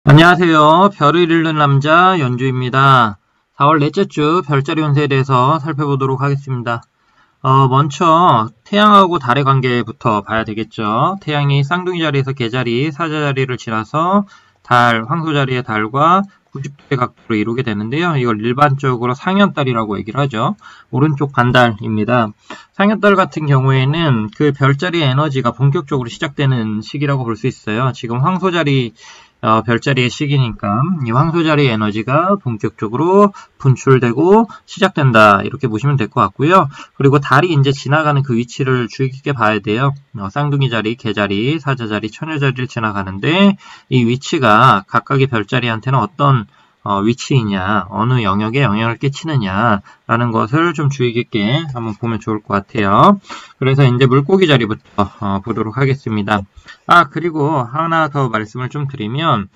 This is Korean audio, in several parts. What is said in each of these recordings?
안녕하세요. 별을 잃는 남자 연주입니다. 4월 넷째 주 별자리 운세에 대해서 살펴보도록 하겠습니다. 먼저 태양하고 달의 관계부터 봐야 되겠죠. 태양이 쌍둥이 자리에서 개자리, 사자 자리를 지나서 달, 황소 자리의 달과 90도의 각도로 이루게 되는데요. 이걸 일반적으로 상현달이라고 얘기를 하죠. 오른쪽 반달입니다. 상현달 같은 경우에는 그 별자리의 에너지가 본격적으로 시작되는 시기라고 볼 수 있어요. 지금 황소 자리 별자리의 시기니까 이 황소자리의 에너지가 본격적으로 분출되고 시작된다 이렇게 보시면 될 것 같고요. 그리고 달이 이제 지나가는 그 위치를 주의 깊게 봐야 돼요. 쌍둥이 자리, 개자리, 사자 자리, 처녀 자리를 지나가는데 이 위치가 각각의 별자리한테는 어떤 위치이냐, 어느 영역에 영향을 끼치느냐라는 것을 좀 주의 깊게 한번 보면 좋을 것 같아요. 그래서 이제 물고기 자리부터 보도록 하겠습니다. 그리고 하나 더 말씀을 좀 드리면,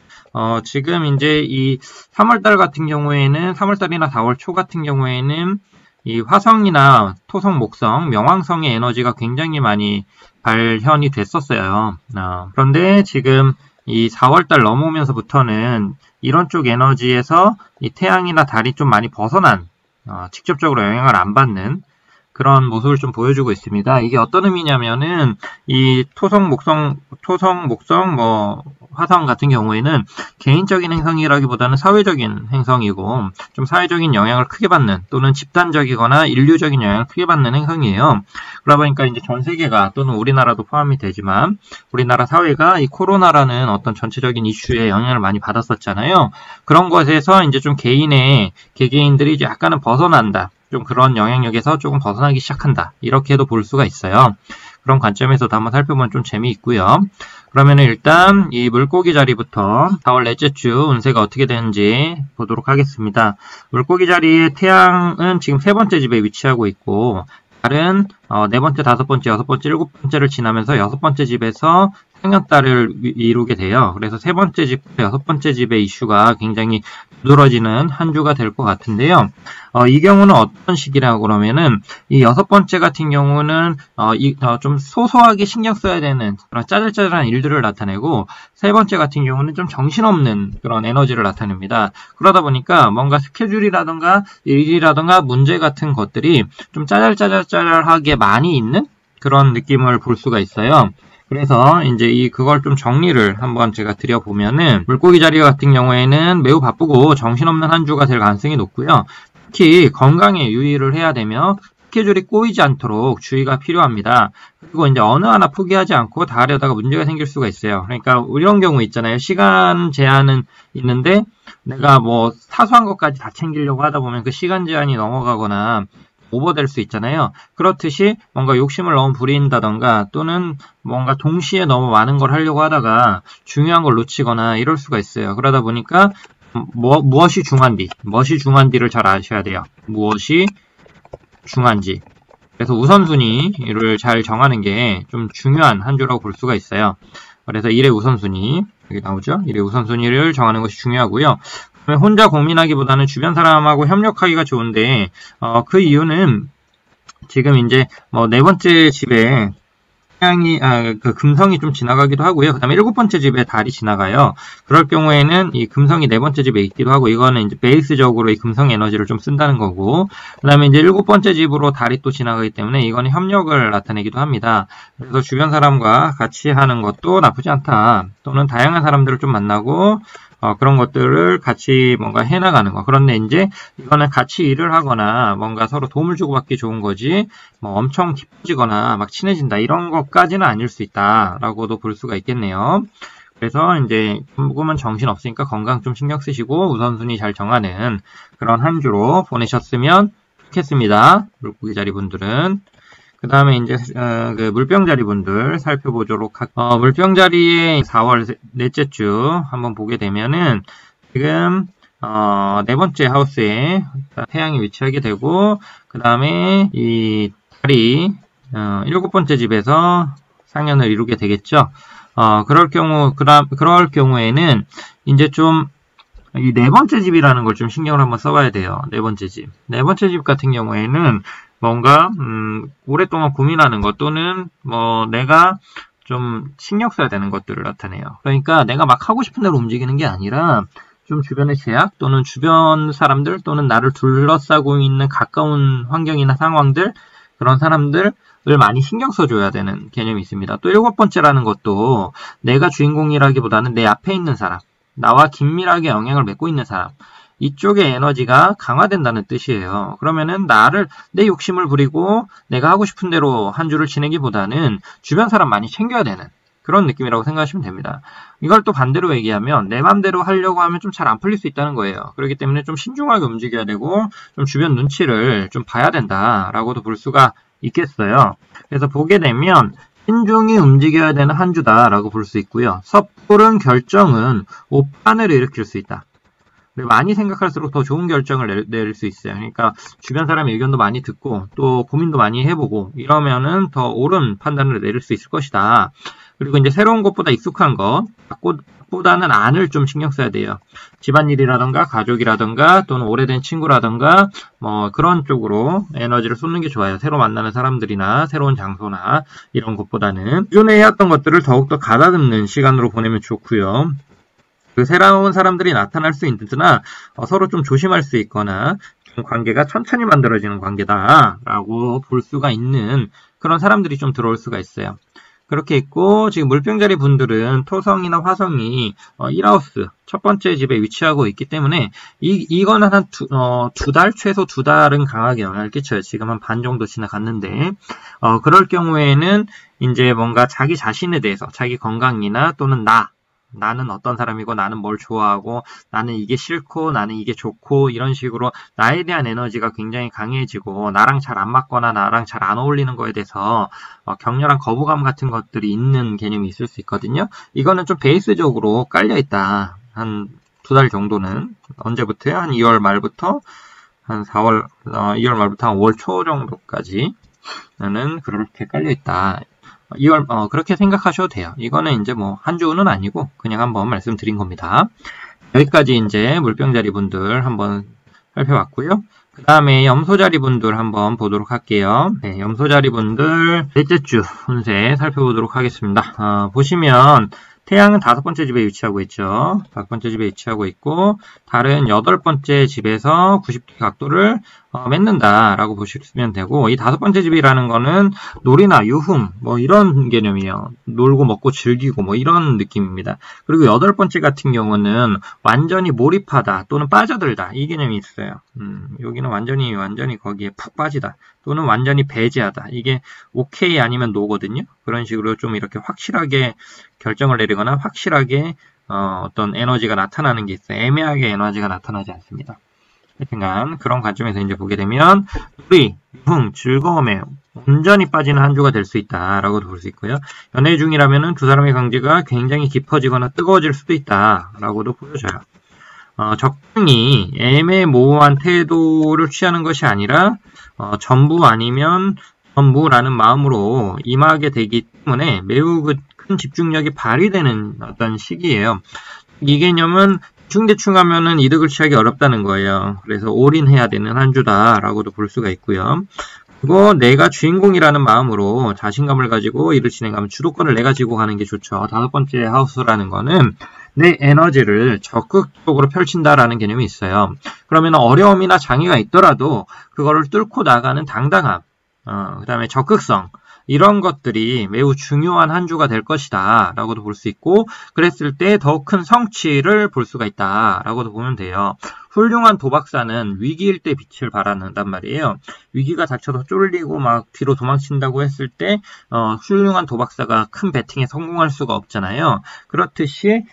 지금 이제 이 3월달 같은 경우에는, 3월달이나 4월 초 같은 경우에는 이 화성이나 토성, 목성, 명왕성의 에너지가 굉장히 많이 발현이 됐었어요. 그런데 지금 이 4월달 넘어오면서부터는 이런 쪽 에너지에서 이 태양이나 달이 좀 많이 벗어난, 직접적으로 영향을 안 받는 그런 모습을 좀 보여주고 있습니다. 이게 어떤 의미냐면은 이 토성, 목성, 화성 같은 경우에는 개인적인 행성이라기보다는 사회적인 행성이고 좀 사회적인 영향을 크게 받는 또는 집단적이거나 인류적인 영향을 크게 받는 행성이에요. 그러다 보니까 이제 전 세계가 또는 우리나라도 포함이 되지만 우리나라 사회가 이 코로나라는 어떤 전체적인 이슈에 영향을 많이 받았었잖아요. 그런 것에서 이제 좀 개개인들이 약간은 벗어난다. 좀 그런 영향력에서 조금 벗어나기 시작한다. 이렇게도 볼 수가 있어요. 그런 관점에서도 한번 살펴보면 좀 재미있고요. 그러면은 일단 이 물고기 자리부터 4월 넷째 주 운세가 어떻게 되는지 보도록 하겠습니다. 물고기 자리의 태양은 지금 세 번째 집에 위치하고 있고 달은 네 번째, 다섯 번째, 여섯 번째, 일곱 번째를 지나면서 여섯 번째 집에서 상현달을 이루게 돼요. 그래서 세 번째 집부터 여섯 번째 집의 이슈가 굉장히 두드러지는 한 주가 될 것 같은데요. 이 경우는 어떤 시기라고 그러면은 이 여섯 번째 같은 경우는 좀 소소하게 신경 써야 되는 그런 짜잘짜잘한 일들을 나타내고 세 번째 같은 경우는 좀 정신없는 그런 에너지를 나타냅니다. 그러다 보니까 뭔가 스케줄이라던가 일이라던가 문제 같은 것들이 좀 짜잘짜잘하게 많이 있는 그런 느낌을 볼 수가 있어요. 그래서 이제 그걸 좀 정리를 한번 제가 드려보면은 물고기 자리 같은 경우에는 매우 바쁘고 정신없는 한 주가 될 가능성이 높고요. 특히 건강에 유의를 해야 되며 스케줄이 꼬이지 않도록 주의가 필요합니다. 그리고 이제 어느 하나 포기하지 않고 다 하려다가 문제가 생길 수가 있어요. 그러니까 이런 경우 있잖아요. 시간 제한은 있는데 내가 뭐 사소한 것까지 다 챙기려고 하다 보면 그 시간 제한이 넘어가거나 오버될 수 있잖아요. 그렇듯이 뭔가 욕심을 너무 부린다던가 또는 뭔가 동시에 너무 많은 걸 하려고 하다가 중요한 걸 놓치거나 이럴 수가 있어요. 그러다 보니까 무엇이 중요한지를 잘 아셔야 돼요. 무엇이 중요한지. 그래서 우선순위를 잘 정하는 게 좀 중요한 한 주라고 볼 수가 있어요. 그래서 일의 우선순위, 여기 나오죠? 일의 우선순위를 정하는 것이 중요하고요. 혼자 고민하기보다는 주변 사람하고 협력하기가 좋은데, 그 이유는 지금 이제 네 번째 집에 태양이, 그 금성이 좀 지나가기도 하고요. 그 다음에 일곱 번째 집에 달이 지나가요. 그럴 경우에는 이 금성이 네 번째 집에 있기도 하고, 이거는 이제 베이스적으로 이 금성 에너지를 좀 쓴다는 거고, 그 다음에 이제 일곱 번째 집으로 달이 또 지나가기 때문에 이거는 협력을 나타내기도 합니다. 그래서 주변 사람과 같이 하는 것도 나쁘지 않다. 또는 다양한 사람들을 좀 만나고, 그런 것들을 같이 뭔가 해나가는 거. 그런데 이제 이거는 같이 일을 하거나 뭔가 서로 도움을 주고받기 좋은 거지, 엄청 깊어지거나 막 친해진다. 이런 것까지는 아닐 수 있다라고도 볼 수가 있겠네요. 그래서 이제 조금은 정신 없으니까 건강 좀 신경 쓰시고 우선순위 잘 정하는 그런 한 주로 보내셨으면 좋겠습니다. 물고기 자리 분들은. 그 다음에 이제 그 물병자리 분들 살펴보도록 할게요. 물병자리의 4월 넷째 주 한번 보게 되면은 지금 네 번째 하우스에 태양이 위치하게 되고 그 다음에 이 달이 일곱 번째 집에서 상현을 이루게 되겠죠. 그럴 경우에는 이제 좀 이 네 번째 집이라는 걸 좀 신경을 한번 써봐야 돼요. 네 번째 집. 네 번째 집 같은 경우에는 뭔가 오랫동안 고민하는 것 또는 내가 좀 신경 써야 되는 것들을 나타내요. 그러니까 내가 막 하고 싶은 대로 움직이는 게 아니라 좀 주변의 제약 또는 주변 사람들 또는 나를 둘러싸고 있는 가까운 환경이나 상황들, 그런 사람들을 많이 신경 써줘야 되는 개념이 있습니다. 또 7번째라는 것도 내가 주인공이라기보다는 내 앞에 있는 사람, 나와 긴밀하게 영향을 맺고 있는 사람, 이쪽의 에너지가 강화된다는 뜻이에요. 그러면은 내 욕심을 부리고 내가 하고 싶은 대로 한 주를 지내기보다는 주변 사람 많이 챙겨야 되는 그런 느낌이라고 생각하시면 됩니다. 이걸 또 반대로 얘기하면 내 맘대로 하려고 하면 좀 잘 안 풀릴 수 있다는 거예요. 그렇기 때문에 좀 신중하게 움직여야 되고 좀 주변 눈치를 좀 봐야 된다라고도 볼 수가 있겠어요. 그래서 보게 되면 신중히 움직여야 되는 한 주다라고 볼 수 있고요. 섣부른 결정은 오판을 일으킬 수 있다. 많이 생각할수록 더 좋은 결정을 내릴 수 있어요. 그러니까 주변 사람의 의견도 많이 듣고 또 고민도 많이 해보고 이러면은 더 옳은 판단을 내릴 수 있을 것이다. 그리고 이제 새로운 것보다 익숙한 것보다는 안을 좀 신경 써야 돼요. 집안일이라던가 가족이라던가 또는 오래된 친구라던가 뭐 그런 쪽으로 에너지를 쏟는 게 좋아요. 새로 만나는 사람들이나 새로운 장소나 이런 것보다는 기존에 해왔던 것들을 더욱더 가다듬는 시간으로 보내면 좋고요. 그 새로운 사람들이 나타날 수 있으나 서로 좀 조심할 수 있거나 관계가 천천히 만들어지는 관계다라고 볼 수가 있는 그런 사람들이 좀 들어올 수가 있어요. 그렇게 있고 지금 물병자리 분들은 토성이나 화성이 1하우스 첫 번째 집에 위치하고 있기 때문에 이거는 한 두 달, 최소 2달은 강하게 영향을 끼쳐요. 지금 한 반 정도 지나갔는데 그럴 경우에는 이제 뭔가 자기 자신에 대해서 자기 건강이나 또는 나는 어떤 사람이고 나는 뭘 좋아하고 나는 이게 싫고 나는 이게 좋고 이런 식으로 나에 대한 에너지가 굉장히 강해지고 나랑 잘 안 맞거나 나랑 잘 안 어울리는 거에 대해서 격렬한 거부감 같은 것들이 있는 개념이 있을 수 있거든요. 이거는 좀 베이스적으로 깔려있다. 한 2달 정도는 언제부터요? 한 2월 말부터 한 2월 말부터 한 5월 초 정도까지 나는 그렇게 깔려있다. 그렇게 생각하셔도 돼요. 이거는 이제 뭐 한 주는 아니고 그냥 한번 말씀드린 겁니다. 여기까지 이제 물병자리 분들 한번 살펴봤고요. 그 다음에 염소자리 분들 한번 보도록 할게요. 네, 염소자리 분들 넷째 주 운세 살펴보도록 하겠습니다. 보시면 태양은 5번째 집에 위치하고 있죠. 5번째 집에 위치하고 있고 달은 8번째 집에서 90도 각도를 맺는다라고 보시면 되고 이 5번째 집이라는 거는 놀이나 유흥 뭐 이런 개념이에요. 놀고 먹고 즐기고 뭐 이런 느낌입니다. 그리고 8번째 같은 경우는 완전히 몰입하다 또는 빠져들다 이 개념이 있어요. 여기는 완전히 거기에 푹 빠지다 또는 완전히 배제하다. 이게 오케이 아니면 노거든요. 그런 식으로 좀 이렇게 확실하게 결정을 내리거나 확실하게 어떤 에너지가 나타나는 게 있어요. 애매하게 에너지가 나타나지 않습니다. 하여튼간 그런 관점에서 이제 보게 되면 놀이, 유흥, 즐거움에 온전히 빠지는 한 주가 될 수 있다라고도 볼 수 있고요. 연애 중이라면은 두 사람의 관계가 굉장히 깊어지거나 뜨거워질 수도 있다라고도 보여져요. 적당히 애매모호한 태도를 취하는 것이 아니라 전부 아니면 전부라는 마음으로 임하게 되기 때문에 매우 큰 집중력이 발휘되는 어떤 시기예요. 이 개념은 대충 하면은 이득을 취하기 어렵다는 거예요. 그래서 올인해야 되는 한 주다라고도 볼 수가 있고요. 그리고 내가 주인공이라는 마음으로 자신감을 가지고 일을 진행하면 주도권을 내가 쥐고 가는 게 좋죠. 5번째 하우스라는 거는 내 에너지를 적극적으로 펼친다라는 개념이 있어요. 그러면 어려움이나 장애가 있더라도 그거를 뚫고 나가는 당당함, 그 다음에 적극성, 이런 것들이 매우 중요한 한 주가 될 것이다 라고도 볼 수 있고 그랬을 때 더 큰 성취를 볼 수가 있다 라고도 보면 돼요. 훌륭한 도박사는 위기일 때 빛을 발한단 말이에요. 위기가 닥쳐서 쫄리고 막 뒤로 도망친다고 했을 때 훌륭한 도박사가 큰 배팅에 성공할 수가 없잖아요. 그렇듯이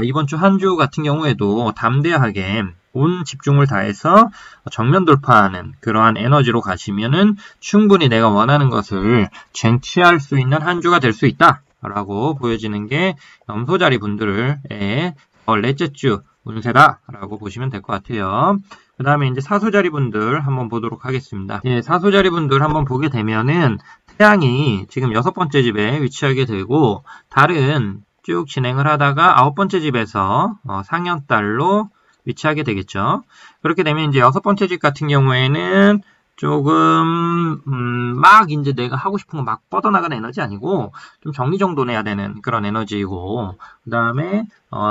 이번 주 한 주 같은 경우에도 담대하게 온 집중을 다해서 정면 돌파하는 그러한 에너지로 가시면은 충분히 내가 원하는 것을 쟁취할 수 있는 한 주가 될 수 있다 라고 보여지는 게 염소자리 분들의 넷째 주 운세다 라고 보시면 될 것 같아요. 그 다음에 이제 사소자리 분들 한번 보도록 하겠습니다. 사소자리 분들 한번 보게 되면은 태양이 지금 6번째 집에 위치하게 되고 달은 쭉 진행을 하다가 9번째 집에서 상현달로 위치하게 되겠죠. 그렇게 되면 이제 6번째 집 같은 경우에는 조금 막 이제 내가 하고 싶은 거 막 뻗어나가는 에너지 아니고 좀 정리정돈해야 되는 그런 에너지이고, 그 다음에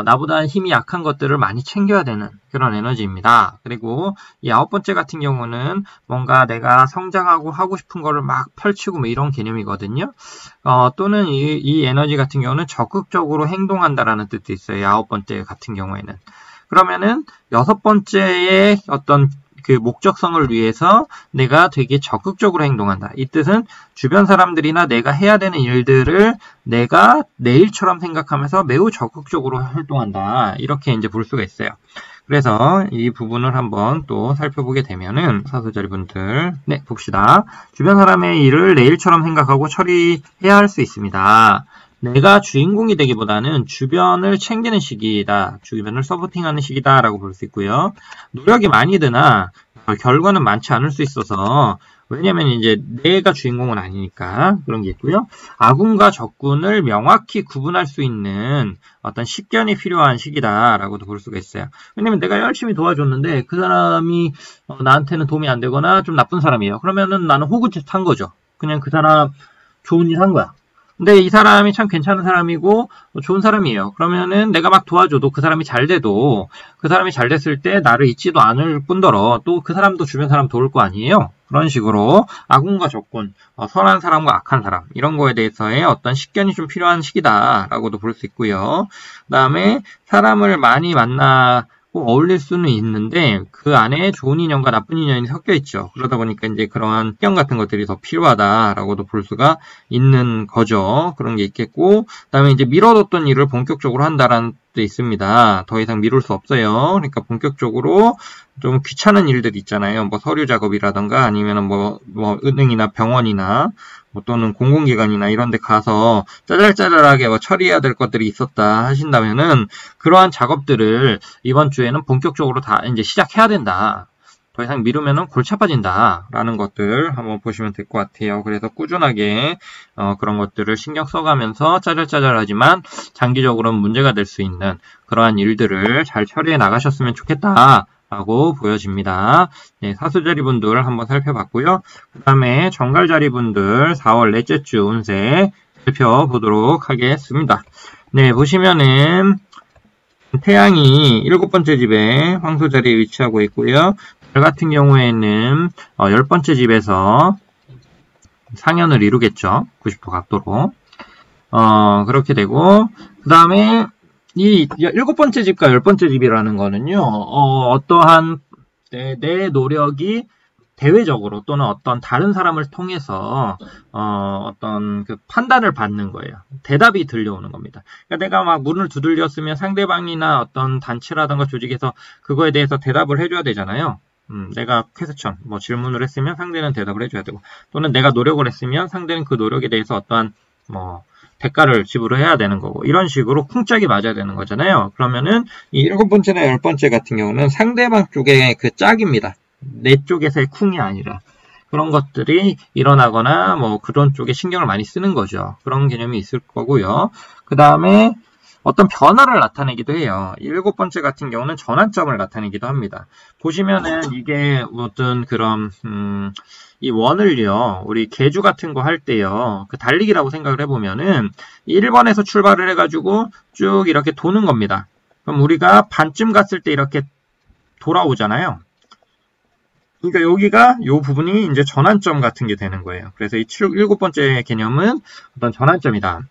나보다 힘이 약한 것들을 많이 챙겨야 되는 그런 에너지입니다. 그리고 이 9번째 같은 경우는 뭔가 내가 성장하고 하고 싶은 거를 막 펼치고 뭐 이런 개념이거든요. 또는 이 에너지 같은 경우는 적극적으로 행동한다라는 뜻도 있어요. 9번째 같은 경우에는. 그러면은 6번째의 어떤 그 목적성을 위해서 내가 되게 적극적으로 행동한다. 이 뜻은 주변 사람들이나 내가 해야 되는 일들을 내가 내 일처럼 생각하면서 매우 적극적으로 활동한다. 이렇게 이제 볼 수가 있어요. 그래서 이 부분을 한번 또 살펴보게 되면은 사수자리 분들, 네, 봅시다. 주변 사람의 일을 내 일처럼 생각하고 처리해야 할 수 있습니다. 내가 주인공이 되기보다는 주변을 챙기는 시기이다. 주변을 서포팅하는 시기다라고 볼 수 있고요. 노력이 많이 드나 결과는 많지 않을 수 있어서, 왜냐면 이제 내가 주인공은 아니니까 그런 게 있고요. 아군과 적군을 명확히 구분할 수 있는 어떤 식견이 필요한 시기다라고도 볼 수가 있어요. 왜냐면 내가 열심히 도와줬는데 그 사람이 나한테는 도움이 안 되거나 좀 나쁜 사람이에요. 그러면은 나는 호구짓 한 거죠. 그냥 그 사람 좋은 일 한 거야. 근데 이 사람이 참 괜찮은 사람이고 좋은 사람이에요. 그러면은 내가 막 도와줘도 그 사람이 잘 돼도 그 사람이 잘 됐을 때 나를 잊지도 않을 뿐더러 또 그 사람도 주변 사람 도울 거 아니에요. 그런 식으로 아군과 적군, 선한 사람과 악한 사람 이런 거에 대해서의 어떤 식견이 좀 필요한 시기다라고도 볼 수 있고요. 그 다음에 사람을 많이 만나고 어울릴 수는 있는데 그 안에 좋은 인연과 나쁜 인연이 섞여 있죠. 그러다 보니까 이제 그러한 식견 같은 것들이 더 필요하다라고도 볼 수가 있는 거죠. 그런 게 있겠고, 그 다음에 이제 미뤄뒀던 일을 본격적으로 한다라는 뜻도 있습니다. 더 이상 미룰 수 없어요. 그러니까 본격적으로 좀 귀찮은 일들 있잖아요. 뭐 서류 작업이라던가 아니면 뭐 은행이나 병원이나 또는 공공기관이나 이런 데 가서 짜잘짜잘하게 뭐 처리해야 될 것들이 있었다 하신다면은 그러한 작업들을 이번 주에는 본격적으로 다 이제 시작해야 된다. 더 이상 미루면은 골치 아파진다 라는 것들 한번 보시면 될 것 같아요. 그래서 꾸준하게 그런 것들을 신경 써가면서 짜잘짜잘하지만 장기적으로는 문제가 될 수 있는 그러한 일들을 잘 처리해 나가셨으면 좋겠다 라고 보여집니다. 네, 사수자리 분들 한번 살펴봤고요. 그 다음에 정갈자리 분들 4월 넷째 주 운세 살펴보도록 하겠습니다. 네, 보시면은 태양이 7번째 집에 황소자리에 위치하고 있고요. 달 같은 경우에는 10번째 집에서 상현을 이루겠죠. 90도 각도로. 그렇게 되고, 그 다음에 이 7번째 집과 10번째 집이라는 거는요, 어떠한 내 노력이 대외적으로 또는 어떤 다른 사람을 통해서 어떤 그 판단을 받는 거예요. 대답이 들려오는 겁니다. 그러니까 내가 막 문을 두들렸으면 상대방이나 어떤 단체라든가 조직에서 그거에 대해서 대답을 해줘야 되잖아요. 내가 퀘스천, 뭐 질문을 했으면 상대는 대답을 해줘야 되고, 또는 내가 노력을 했으면 상대는 그 노력에 대해서 어떠한 뭐 대가를 지불해야 되는 거고, 이런 식으로 쿵짝이 맞아야 되는 거잖아요. 그러면은 이 7번째나 10번째 같은 경우는 상대방 쪽의 그 짝입니다. 내 쪽에서의 쿵이 아니라 그런 것들이 일어나거나 뭐 그런 쪽에 신경을 많이 쓰는 거죠. 그런 개념이 있을 거고요. 그 다음에 어떤 변화를 나타내기도 해요. 7번째 같은 경우는 전환점을 나타내기도 합니다. 보시면은 이게 어떤 그런 이 원을요, 우리 계주 같은 거 할 때요, 그 달리기라고 생각을 해보면은 1번에서 출발을 해가지고 쭉 이렇게 도는 겁니다. 그럼 우리가 반쯤 갔을 때 이렇게 돌아오잖아요. 그러니까 여기가 이 부분이 이제 전환점 같은 게 되는 거예요. 그래서 이 7번째 개념은 어떤 전환점이다.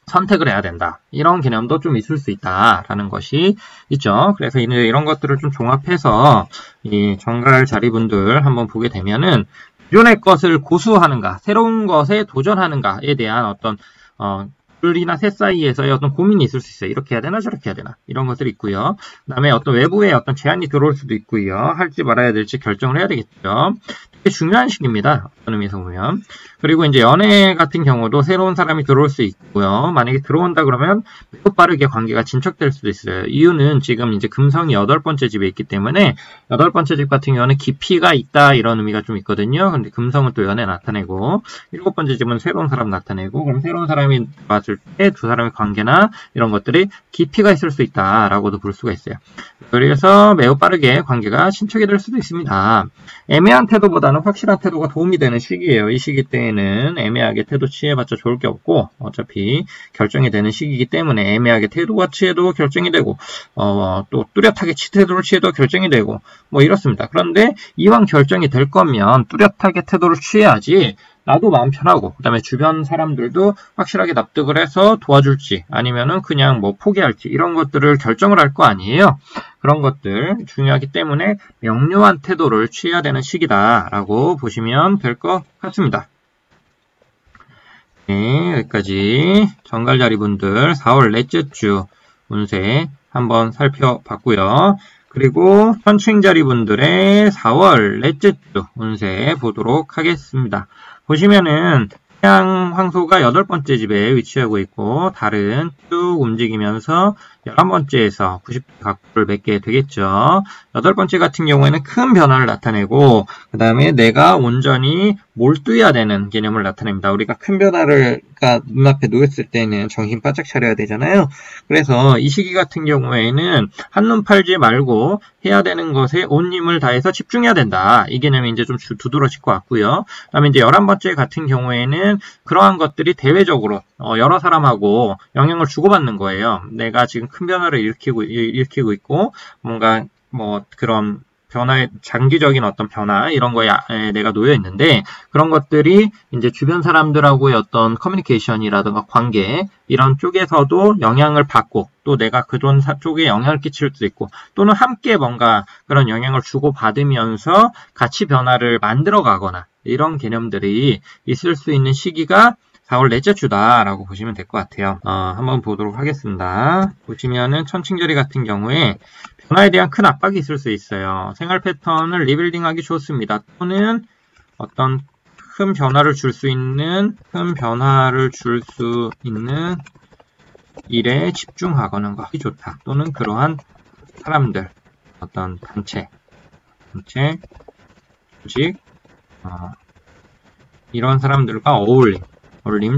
선택을 해야 된다. 이런 개념도 좀 있을 수 있다라는 것이 있죠. 그래서 이런 것들을 좀 종합해서 이 정갈 자리분들 한번 보게 되면은 기존의 것을 고수하는가, 새로운 것에 도전하는가에 대한 어떤 둘이나 셋 사이에서의 어떤 고민이 있을 수 있어요. 이렇게 해야 되나 저렇게 해야 되나 이런 것들이 있고요. 그 다음에 어떤 외부의 어떤 제한이 들어올 수도 있고요. 할지 말아야 될지 결정을 해야 되겠죠. 되게 중요한 시기입니다. 어떤 의미에서 보면. 그리고 이제 연애 같은 경우도 새로운 사람이 들어올 수 있고요. 만약에 들어온다 그러면 매우 빠르게 관계가 진척될 수도 있어요. 이유는 지금 이제 금성이 8번째 집에 있기 때문에 8번째 집 같은 경우는 깊이가 있다 이런 의미가 좀 있거든요. 근데 금성은 또 연애 나타내고 7번째 집은 새로운 사람 나타내고, 그럼 새로운 사람이 왔을 봤을 때 두 사람의 관계나 이런 것들이 깊이가 있을 수 있다라고도 볼 수가 있어요. 그래서 매우 빠르게 관계가 친척이 될 수도 있습니다. 애매한 태도보다는 확실한 태도가 도움이 되는 시기예요. 이 시기 때에는 애매하게 태도 취해봤자 좋을 게 없고 어차피 결정이 되는 시기이기 때문에 애매하게 태도가 취해도 결정이 되고 또 뚜렷하게 태도를 취해도 결정이 되고 뭐 이렇습니다. 그런데 이왕 결정이 될 거면 뚜렷하게 태도를 취해야지 나도 마음 편하고 그 다음에 주변 사람들도 확실하게 납득을 해서 도와줄지 아니면은 그냥 뭐 포기할지 이런 것들을 결정을 할 거 아니에요. 그런 것들 중요하기 때문에 명료한 태도를 취해야 되는 시기다라고 보시면 될 것 같습니다. 네, 여기까지 정갈자리분들 4월 넷째 주 운세 한번 살펴봤고요. 그리고 천칭자리분들의 4월 넷째 주 운세 보도록 하겠습니다. 보시면은 태양 황소가 8번째 집에 위치하고 있고 달은 쭉 움직이면서 11번째에서 90도 각도를 맺게 되겠죠. 8번째 같은 경우에는 큰 변화를 나타내고 그 다음에 내가 온전히 몰두해야 되는 개념을 나타냅니다. 우리가 큰 변화가 눈앞에 놓였을 때는 정신 바짝 차려야 되잖아요. 그래서 이 시기 같은 경우에는 한눈 팔지 말고 해야 되는 것에 온 힘을 다해서 집중해야 된다. 이 개념이 이제 좀 두드러질 것 같고요. 그 다음에 이제 11번째 같은 경우에는 그러한 것들이 대외적으로 여러 사람하고 영향을 주고받는 거예요. 내가 지금 큰 변화를 일으키고 있고 뭔가 뭐 그런 변화의 장기적인 어떤 변화 이런 거에 내가 놓여 있는데 그런 것들이 이제 주변 사람들하고의 어떤 커뮤니케이션이라든가 관계 이런 쪽에서도 영향을 받고 또 내가 그런 쪽에 영향을 끼칠 수도 있고 또는 함께 뭔가 그런 영향을 주고 받으면서 같이 변화를 만들어 가거나 이런 개념들이 있을 수 있는 시기가 4월 넷째 주다라고 보시면 될 것 같아요. 한번 보도록 하겠습니다. 보시면은 천칭자리 같은 경우에 변화에 대한 큰 압박이 있을 수 있어요. 생활 패턴을 리빌딩하기 좋습니다. 또는 어떤 큰 변화를 줄 수 있는 일에 집중하거나 하기 좋다. 또는 그러한 사람들, 어떤 단체, 조직, 이런 사람들과 어울림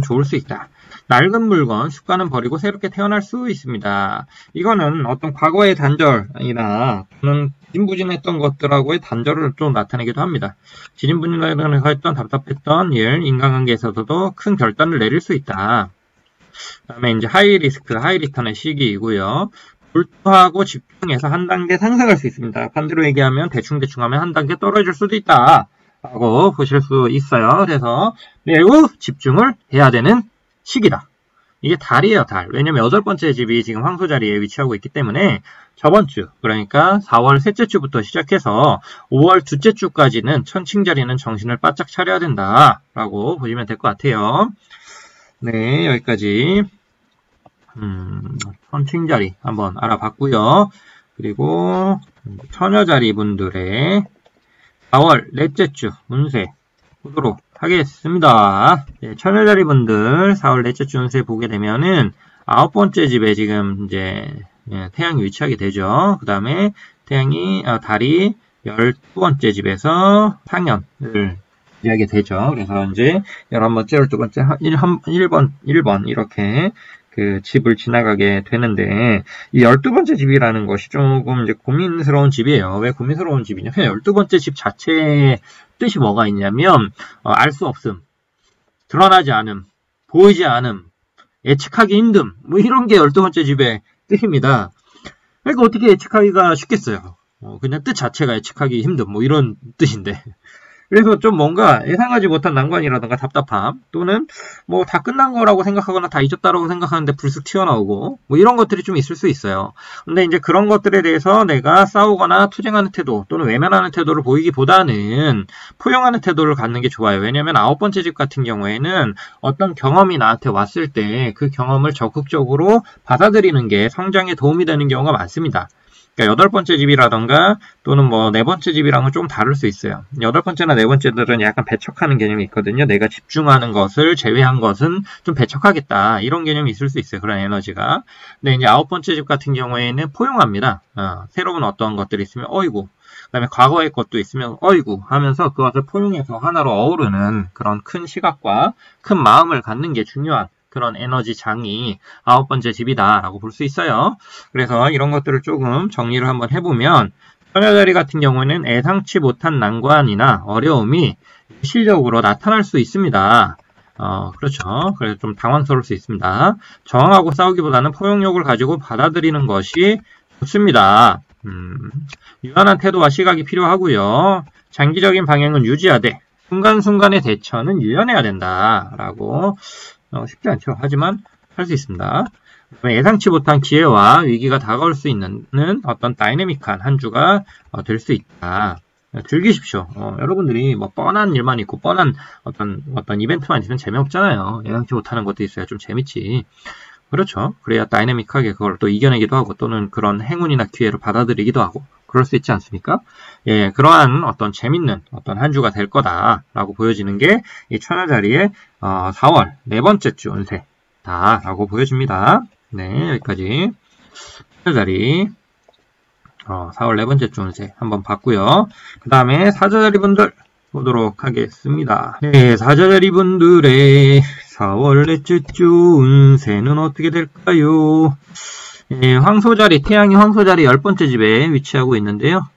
좋을 수 있다. 낡은 물건, 습관은 버리고 새롭게 태어날 수 있습니다. 이거는 어떤 과거의 단절이나 또는 지진부진했던 것들하고의 단절을 좀 나타내기도 합니다. 지진부진하거나 했던 답답했던 일, 인간관계에서도 큰 결단을 내릴 수 있다. 그 다음에 이제 하이 리스크, 하이 리턴의 시기이고요. 몰두하고 집중해서 한 단계 상승할 수 있습니다. 반대로 얘기하면 대충 하면 한 단계 떨어질 수도 있다. 라고 보실 수 있어요. 그래서 매우 집중을 해야 되는 시기다. 이게 달이에요, 달. 왜냐면 8번째 집이 지금 황소 자리에 위치하고 있기 때문에 저번 주, 그러니까 4월 셋째 주부터 시작해서 5월 둘째 주까지는 천칭자리는 정신을 바짝 차려야 된다. 라고 보시면 될 것 같아요. 네, 여기까지 천칭자리 한번 알아봤고요. 그리고 처녀자리 분들의 4월 넷째 주 운세 보도록 하겠습니다. 네, 처녀자리 분들 4월 넷째 주 운세 보게 되면은 9번째 집에 지금 이제 태양이 위치하게 되죠. 그 다음에 달이 12번째 집에서 상연을 하게 되죠. 그래서 이제 11번째, 12번째, 1번 이렇게 그 집을 지나가게 되는데 이 12번째 집이라는 것이 조금 이제 고민스러운 집이에요. 왜 고민스러운 집이냐? 그냥 12번째 집 자체의 뜻이 뭐가 있냐면 알 수 없음, 드러나지 않음, 보이지 않음, 예측하기 힘듦 뭐 이런 게 12번째 집의 뜻입니다. 그러니까 어떻게 예측하기가 쉽겠어요. 그냥 뜻 자체가 예측하기 힘듦 뭐 이런 뜻인데 그래서 좀 뭔가 예상하지 못한 난관이라든가 답답함 또는 뭐 다 끝난 거라고 생각하거나 다 잊었다라고 생각하는데 불쑥 튀어나오고 뭐 이런 것들이 좀 있을 수 있어요. 근데 이제 그런 것들에 대해서 내가 싸우거나 투쟁하는 태도 또는 외면하는 태도를 보이기보다는 포용하는 태도를 갖는 게 좋아요. 왜냐하면 9번째 집 같은 경우에는 어떤 경험이 나한테 왔을 때 그 경험을 적극적으로 받아들이는 게 성장에 도움이 되는 경우가 많습니다. 그러니까 8번째 집이라던가 또는 뭐 4번째 집이랑은 좀 다를 수 있어요. 8번째나 4번째들은 약간 배척하는 개념이 있거든요. 내가 집중하는 것을 제외한 것은 좀 배척하겠다. 이런 개념이 있을 수 있어요. 그런 에너지가. 근데 이제 9번째 집 같은 경우에는 포용합니다. 새로운 어떤 것들이 있으면 어이구. 그 다음에 과거의 것도 있으면 어이구 하면서 그것을 포용해서 하나로 어우르는 그런 큰 시각과 큰 마음을 갖는 게 중요한 그런 에너지 장이 9번째 집이다라고 볼 수 있어요. 그래서 이런 것들을 조금 정리를 한번 해보면 처녀자리 같은 경우에는 예상치 못한 난관이나 어려움이 실적으로 나타날 수 있습니다. 그렇죠. 그래서 좀 당황스러울 수 있습니다. 저항하고 싸우기보다는 포용력을 가지고 받아들이는 것이 좋습니다. 유연한 태도와 시각이 필요하고요. 장기적인 방향은 유지하되 순간순간의 대처는 유연해야 된다라고 쉽지 않죠. 하지만 할 수 있습니다. 예상치 못한 기회와 위기가 다가올 수 있는 어떤 다이내믹한 한 주가 될 수 있다. 즐기십시오. 여러분들이 뭐 뻔한 일만 있고 뻔한 어떤 이벤트만 있으면 재미없잖아요. 예상치 못하는 것도 있어야 좀 재밌지. 그렇죠. 그래야 다이내믹하게 그걸 또 이겨내기도 하고 또는 그런 행운이나 기회를 받아들이기도 하고 그럴 수 있지 않습니까? 예, 그러한 어떤 재밌는 어떤 한 주가 될 거다라고 보여지는 게 이 처녀자리의 4월 네 번째 주 운세다라고 보여집니다. 네, 여기까지 처녀자리 4월 네 번째 주 운세 한번 봤고요. 그 다음에 사자자리 분들 보도록 하겠습니다. 네, 사자자리 분들의 4월 넷째 주 운세는 어떻게 될까요? 예, 황소자리, 태양이 황소자리 10번째 집에 위치하고 있는데요.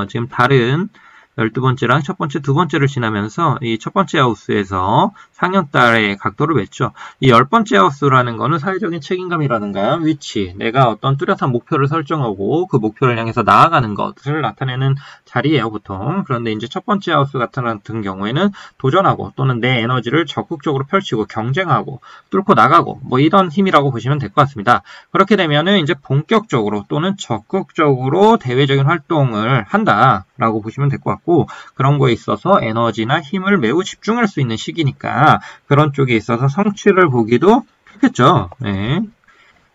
지금 달은 12번째랑 첫 번째, 두 번째를 지나면서 이 첫 번째 하우스에서 상현달의 각도를 맺죠. 이 10번째 하우스라는 거는 사회적인 책임감이라든가 위치, 내가 어떤 뚜렷한 목표를 설정하고 그 목표를 향해서 나아가는 것을 나타내는 자리예요, 보통. 그런데 이제 첫 번째 하우스 같은 경우에는 도전하고 또는 내 에너지를 적극적으로 펼치고 경쟁하고 뚫고 나가고 뭐 이런 힘이라고 보시면 될 것 같습니다. 그렇게 되면은 이제 본격적으로 또는 적극적으로 대외적인 활동을 한다라고 보시면 될 것 같고 그런 거에 있어서 에너지나 힘을 매우 집중할 수 있는 시기니까 그런 쪽에 있어서 성취를 보기도 좋겠죠. 네.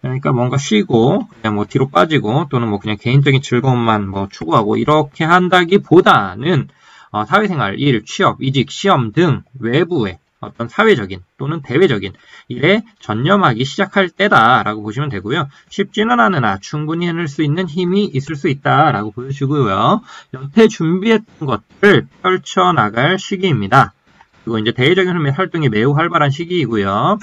그러니까 뭔가 쉬고 그냥 뭐 뒤로 빠지고 또는 뭐 그냥 개인적인 즐거움만 뭐 추구하고 이렇게 한다기보다는 사회생활, 일, 취업, 이직, 시험 등 외부의 어떤 사회적인 또는 대외적인 일에 전념하기 시작할 때다라고 보시면 되고요. 쉽지는 않으나 충분히 해낼 수 있는 힘이 있을 수 있다라고 보여주고요. 여태 준비했던 것들을 펼쳐나갈 시기입니다. 그리고 이제 대외적인 활동이 매우 활발한 시기이고요.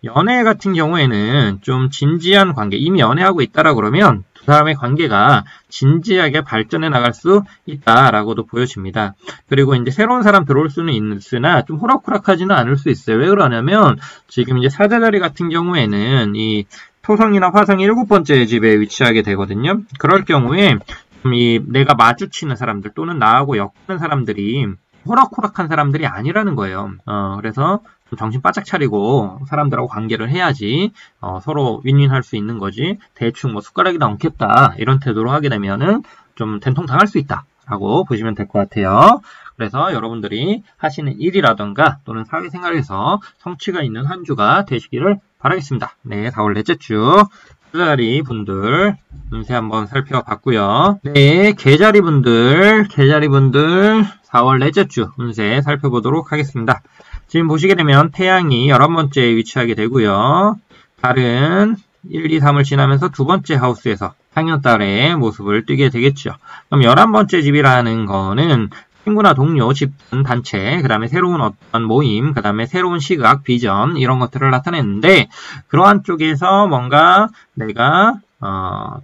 연애 같은 경우에는 좀 진지한 관계, 이미 연애하고 있다라 그러면 두 사람의 관계가 진지하게 발전해 나갈 수 있다라고도 보여집니다. 그리고 이제 새로운 사람 들어올 수는 있으나 좀 호락호락하지는 않을 수 있어요. 왜 그러냐면 지금 이제 사자자리 같은 경우에는 이 토성이나 화성이 7번째 집에 위치하게 되거든요. 그럴 경우에 내가 마주치는 사람들 또는 나하고 엮는 사람들이 호락호락한 사람들이 아니라는 거예요. 그래서 좀 정신 바짝 차리고 사람들하고 관계를 해야지 서로 윈윈할 수 있는 거지 대충 뭐 숟가락이나 얹겠다 이런 태도로 하게 되면은 좀 된통 당할 수 있다라고 보시면 될 것 같아요. 그래서 여러분들이 하시는 일이라던가 또는 사회생활에서 성취가 있는 한 주가 되시기를 바라겠습니다. 네, 4월 넷째 주 사자자리 분들 운세 한번 살펴봤고요. 네, 개자리 분들 4월 넷째 주 운세 살펴보도록 하겠습니다. 지금 보시게 되면 태양이 11번째에 위치하게 되고요. 달은 1, 2, 3을 지나면서 두 번째 하우스에서 상현달의 모습을 띠게 되겠죠. 그럼 11번째 집이라는 거는 친구나 동료, 집단, 단체, 그 다음에 새로운 어떤 모임, 그 다음에 새로운 시각, 비전 이런 것들을 나타내는데 그러한 쪽에서 뭔가 내가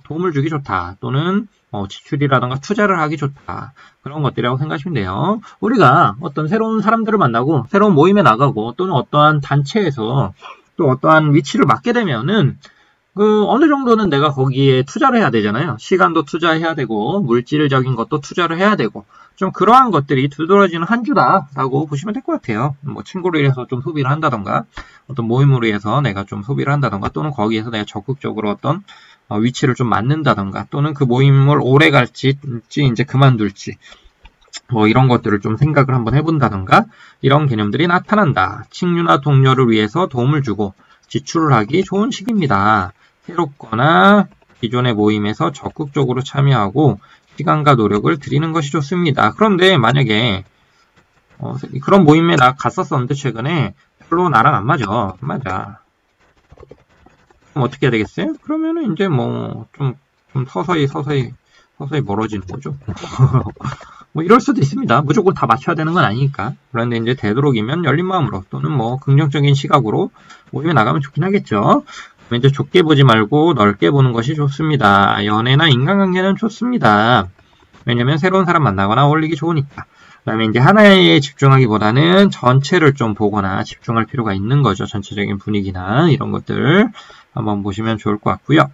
도움을 주기 좋다 또는 지출이라던가 투자를 하기 좋다. 그런 것들이라고 생각하시면 돼요. 우리가 어떤 새로운 사람들을 만나고 새로운 모임에 나가고 또는 어떠한 단체에서 또 어떠한 위치를 맡게 되면은 어느 정도는 내가 거기에 투자를 해야 되잖아요. 시간도 투자해야 되고 물질적인 것도 투자를 해야 되고 좀 그러한 것들이 두드러지는 한 주다라고 보시면 될 것 같아요. 뭐 친구를 위해서 좀 소비를 한다던가 어떤 모임으로 해서 내가 좀 소비를 한다던가 또는 거기에서 내가 적극적으로 어떤 위치를 좀 맡는다던가 또는 그 모임을 오래 갈지 이제 그만둘지 뭐 이런 것들을 좀 생각을 한번 해본다던가 이런 개념들이 나타난다. 친구나 동료를 위해서 도움을 주고 지출을 하기 좋은 시기입니다. 새롭거나 기존의 모임에서 적극적으로 참여하고 시간과 노력을 들이는 것이 좋습니다. 그런데 만약에 그런 모임에 나 갔었었는데 최근에 별로 나랑 안 맞아. 맞아. 그럼 어떻게 해야 되겠어요? 그러면은 이제 뭐 좀 서서히 멀어지는 거죠. 뭐 이럴 수도 있습니다. 무조건 다 맞춰야 되는 건 아니니까. 그런데 이제 되도록이면 열린 마음으로 또는 뭐 긍정적인 시각으로 모임에 나가면 좋긴 하겠죠. 이제 좁게 보지 말고 넓게 보는 것이 좋습니다. 연애나 인간관계는 좋습니다. 왜냐면 새로운 사람 만나거나 어울리기 좋으니까. 그 다음에 이제 하나에 집중하기보다는 전체를 좀 보거나 집중할 필요가 있는 거죠. 전체적인 분위기나 이런 것들 한번 보시면 좋을 것 같고요.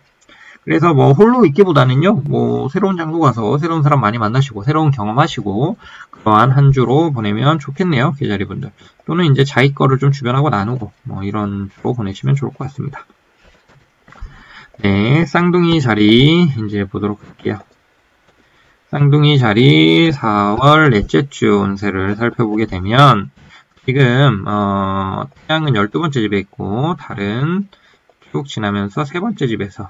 그래서 뭐 홀로 있기보다는요, 뭐 새로운 장소 가서 새로운 사람 많이 만나시고 새로운 경험하시고 그러한 한 주로 보내면 좋겠네요. 계자리분들. 또는 이제 자기 거를 좀 주변하고 나누고 뭐 이런 주로 보내시면 좋을 것 같습니다. 네, 쌍둥이 자리 이제 보도록 할게요. 쌍둥이 자리 4월 넷째 주 운세를 살펴보게 되면 지금 태양은 12번째 집에 있고 달은 쭉 지나면서 세 번째 집에서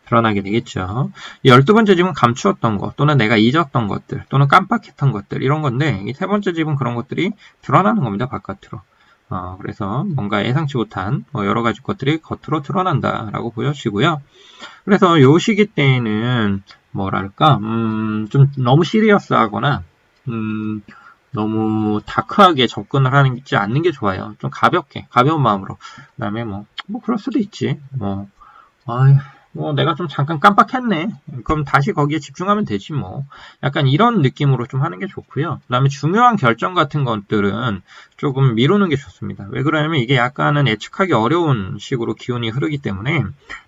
드러나게 되겠죠. 이 12번째 집은 감추었던 것 또는 내가 잊었던 것들 또는 깜빡했던 것들 이런 건데 이 세 번째 집은 그런 것들이 드러나는 겁니다. 바깥으로. 그래서 뭔가 예상치 못한 여러 가지 것들이 겉으로 드러난다라고 보여지고요. 그래서 요 시기 때에는 뭐랄까 좀 너무 시리어스하거나 너무 다크하게 접근을 하지 않는 게 좋아요. 좀 가볍게 가벼운 마음으로. 그다음에 뭐 그럴 수도 있지. 내가 좀 잠깐 깜빡했네. 그럼 다시 거기에 집중하면 되지 뭐. 약간 이런 느낌으로 좀 하는 게 좋고요. 그 다음에 중요한 결정 같은 것들은 조금 미루는 게 좋습니다. 왜 그러냐면 이게 약간은 예측하기 어려운 식으로 기운이 흐르기 때문에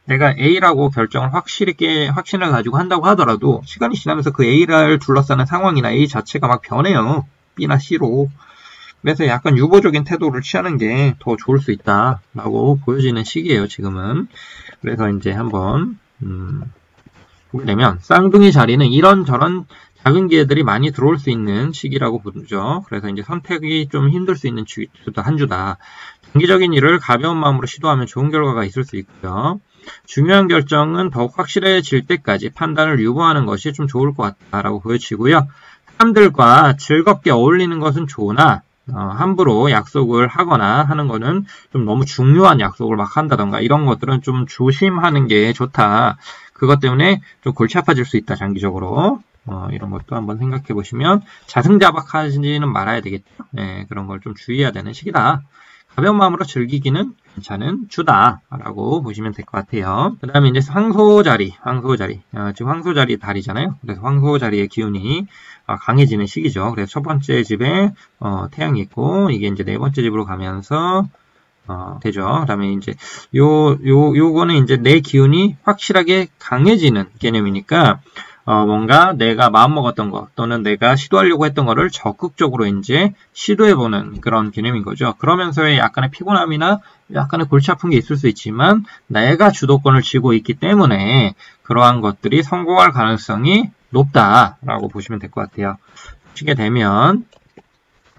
내가 A라고 결정을 확신을 가지고 한다고 하더라도 시간이 지나면서 그 A를 둘러싸는 상황이나 A 자체가 막 변해요. B나 C로. 그래서 약간 유보적인 태도를 취하는 게 더 좋을 수 있다라고 보여지는 시기예요, 지금은. 그래서 이제 한번 보게 되면 쌍둥이 자리는 이런저런 작은 기회들이 많이 들어올 수 있는 시기라고 보죠. 그래서 이제 선택이 좀 힘들 수 있는 한 주다. 장기적인 일을 가벼운 마음으로 시도하면 좋은 결과가 있을 수 있고요. 중요한 결정은 더욱 확실해질 때까지 판단을 유보하는 것이 좀 좋을 것 같다라고 보여지고요. 사람들과 즐겁게 어울리는 것은 좋으나 함부로 약속을 하거나 하는 거는 좀 너무 중요한 약속을 막 한다던가 이런 것들은 좀 조심하는 게 좋다. 그것 때문에 좀 골치 아파질 수 있다, 장기적으로. 이런 것도 한번 생각해 보시면 자승자박하지는 말아야 되겠죠. 네, 그런 걸 좀 주의해야 되는 시기다. 가벼운 마음으로 즐기기는 괜찮은 주다라고 보시면 될 것 같아요. 그 다음에 이제 황소자리. 지금 황소자리 달이잖아요. 그래서 황소자리의 기운이 강해지는 시기죠. 그래서 첫 번째 집에 태양이 있고 이게 이제 네 번째 집으로 가면서 되죠. 그 다음에 이제 요거는 이제 내 기운이 확실하게 강해지는 개념이니까 뭔가 내가 마음먹었던 것 또는 내가 시도하려고 했던 거를 적극적으로 이제 시도해보는 그런 개념인 거죠. 그러면서의 약간의 피곤함이나 약간의 골치 아픈 게 있을 수 있지만 내가 주도권을 쥐고 있기 때문에 그러한 것들이 성공할 가능성이 높다라고 보시면 될 것 같아요. 보시게 되면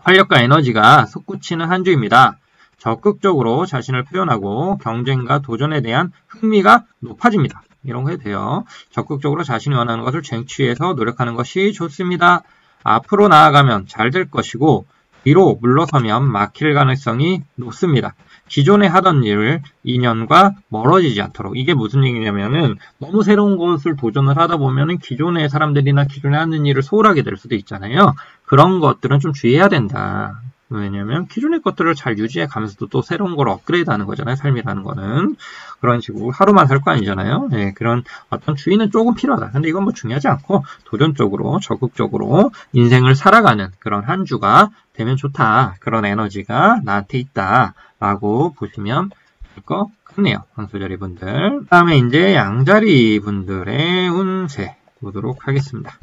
활력과 에너지가 솟구치는 한 주입니다. 적극적으로 자신을 표현하고 경쟁과 도전에 대한 흥미가 높아집니다. 이런 거 해도 돼요. 적극적으로 자신이 원하는 것을 쟁취해서 노력하는 것이 좋습니다. 앞으로 나아가면 잘 될 것이고 뒤로 물러서면 막힐 가능성이 높습니다. 기존에 하던 일, 인연과 멀어지지 않도록. 이게 무슨 얘기냐면은 너무 새로운 것을 도전을 하다 보면은 기존의 사람들이나 기존에 하는 일을 소홀하게 될 수도 있잖아요. 그런 것들은 좀 주의해야 된다. 왜냐면 기존의 것들을 잘 유지해 가면서도 또 새로운 걸 업그레이드 하는 거잖아요. 삶이라는 거는. 그런 식으로 하루만 살 거 아니잖아요. 네, 그런 어떤 주의는 조금 필요하다. 근데 이건 뭐 중요하지 않고 도전적으로 적극적으로 인생을 살아가는 그런 한 주가 되면 좋다. 그런 에너지가 나한테 있다. 라고 보시면 될 것 같네요. 황소자리 분들. 다음에 이제 양자리 분들의 운세 보도록 하겠습니다.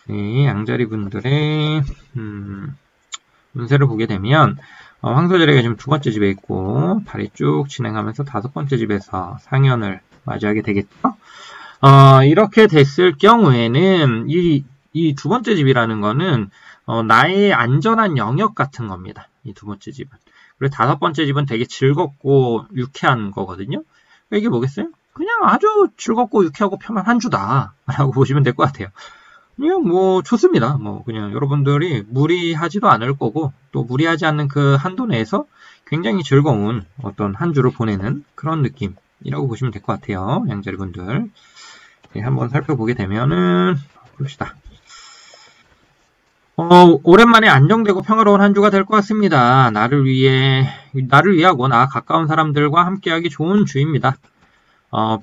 네, 양자리 분들의 운세를 보게 되면 황소자리가 지금 두 번째 집에 있고 달이 쭉 진행하면서 다섯 번째 집에서 상연을 맞이하게 되겠죠. 이렇게 됐을 경우에는 이 두 번째 집이라는 거는 나의 안전한 영역 같은 겁니다. 이 두 번째 집은. 그리고 다섯 번째 집은 되게 즐겁고 유쾌한 거거든요. 이게 뭐겠어요? 그냥 아주 즐겁고 유쾌하고 편한 한 주다 라고 보시면 될 것 같아요. 그냥 뭐 좋습니다. 뭐 그냥 여러분들이 무리하지도 않을 거고 또 무리하지 않는 그 한도 내에서 굉장히 즐거운 어떤 한 주를 보내는 그런 느낌이라고 보시면 될 것 같아요. 양자리 분들. 네, 한번 살펴보게 되면은 봅시다. 오랜만에 안정되고 평화로운 한 주가 될 것 같습니다. 나를 위하고 나 가까운 사람들과 함께하기 좋은 주입니다.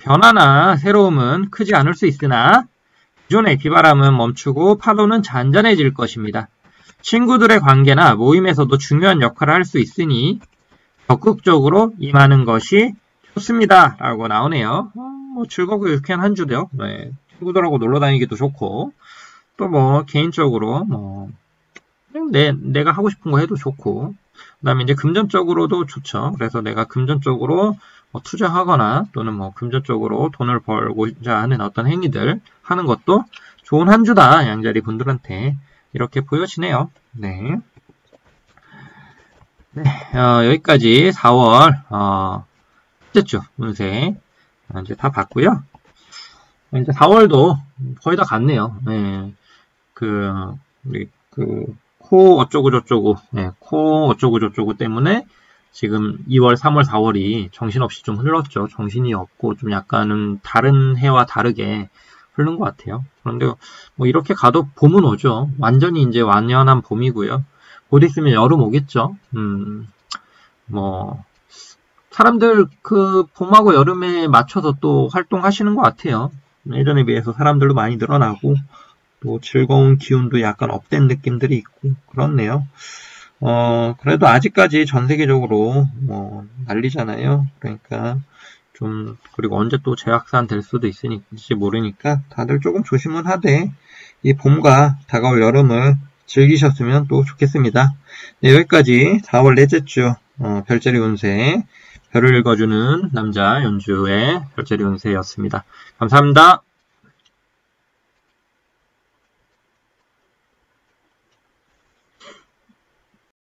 변화나 새로움은 크지 않을 수 있으나 기존의 비바람은 멈추고 파도는 잔잔해질 것입니다. 친구들의 관계나 모임에서도 중요한 역할을 할 수 있으니 적극적으로 임하는 것이 좋습니다. 라고 나오네요. 즐겁고 유쾌한 한 주죠. 네, 친구들하고 놀러 다니기도 좋고 또 뭐 개인적으로 그냥 내가 하고 싶은 거 해도 좋고 그다음에 이제 금전적으로도 좋죠. 그래서 내가 금전적으로 투자하거나 또는 금전적으로 돈을 벌고자 하는 어떤 행위들 하는 것도 좋은 한 주다. 양자리 분들한테 이렇게 보여지네요. 네. 네, 여기까지 4월 첫째 주 운세 이제 다 봤고요. 이제 4월도 거의 다 갔네요. 네. 코 어쩌고 저쩌고, 네, 코 어쩌고 저쩌고 때문에 지금 2월, 3월, 4월이 정신없이 좀 흘렀죠. 정신이 없고 좀 약간은 다른 해와 다르게 흐른 것 같아요. 그런데 이렇게 가도 봄은 오죠. 완전히 이제 완연한 봄이고요. 곧 있으면 여름 오겠죠. 사람들 봄하고 여름에 맞춰서 또 활동하시는 것 같아요. 예전에 비해서 사람들도 많이 늘어나고 또 즐거운 기운도 약간 업된 느낌들이 있고 그렇네요. 그래도 아직까지 전 세계적으로 난리잖아요. 그러니까 그리고 언제 또 재확산 될 수도 있을지 모르니까 다들 조금 조심은 하되 이 봄과 다가올 여름을 즐기셨으면 또 좋겠습니다. 네, 여기까지 4월 넷째 주 별자리 운세 별을 읽어주는 남자 연주의 별자리 운세였습니다. 감사합니다.